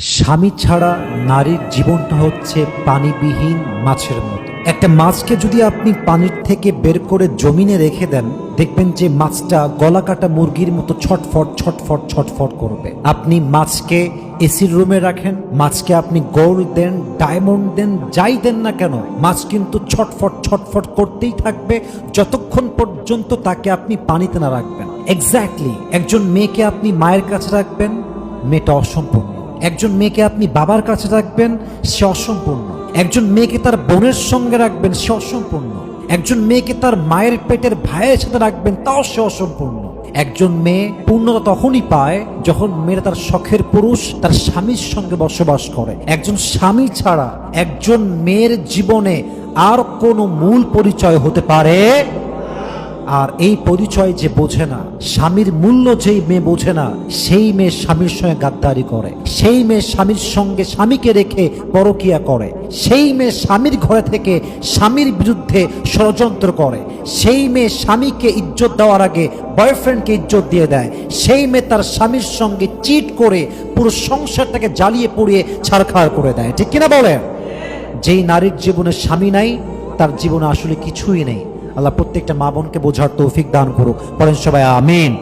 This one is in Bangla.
স্বামী ছাড়া নারীর জীবনটা হচ্ছে পানিবিহীন মাছের মতো। একটা মাছকে যদি আপনি পানির থেকে বের করে জমিনে রেখে দেন, দেখবেন যে মাছটা গলা কাটা মুরগির মতো ছটফট ছটফট ছটফট করবে। আপনি মাছকে এসির রুমে রাখেন, মাছকে আপনি গোল্ড দেন, ডায়মন্ড দেন, যাই দেন না কেন, মাছ কিন্তু ছটফট ছটফট করতেই থাকবে যতক্ষণ পর্যন্ত তাকে আপনি পানিতে না রাখবেন। এক্স্যাক্টলি একজন মেয়েকে আপনি মায়ের কাছে রাখবেন, মেয়েটা অসম্পূর্ণ। একজন মেয়েকে আপনি বাবার কাছে রাখবেন, সে অসম্পূর্ণ। একজন মেয়েকে তার বোনের সঙ্গে রাখবেন, সে অসম্পূর্ণ। একজন মেয়েকে তার মায়ের পেটের ভাইয়ের সাথে রাখবেন, তাও সে অসম্পূর্ণ। একজন মেয়ে পূর্ণতা তখনই পায় যখন মেয়েরা তার শখের পুরুষ তার স্বামীর সঙ্গে বসবাস করে। একজন স্বামী ছাড়া একজন মেয়ের জীবনে আর কোনো মূল পরিচয় হতে পারে। আর এই পরিচয় যে বোঝে না, স্বামীর মূল্য যেই মেয়ে বোঝে না, সেই মেয়ে স্বামীর সঙ্গে গাদ্দারি করে, সেই মেয়ে স্বামীর সঙ্গে স্বামীকে রেখে পরকিয়া করে, সেই মেয়ে স্বামীর ঘরে থেকে স্বামীর বিরুদ্ধে ষড়যন্ত্র করে, সেই মেয়ে স্বামীকে ইজ্জত দেওয়ার আগে বয়ফ্রেন্ডকে ইজ্জত দিয়ে দেয়, সেই মেয়ে তার স্বামীর সঙ্গে চিট করে পুরো সংসারটাকে জ্বালিয়ে পুড়িয়ে ছারখার করে দেয়। ঠিক কিনা বলেন? যেই নারীর জীবনে স্বামী নাই, তার জীবনে আসলে কিছুই নেই। আল্লাহ প্রত্যেকটা মা বোনকে বোঝার তৌফিক দান করুক। বলেন সবাই আমিন।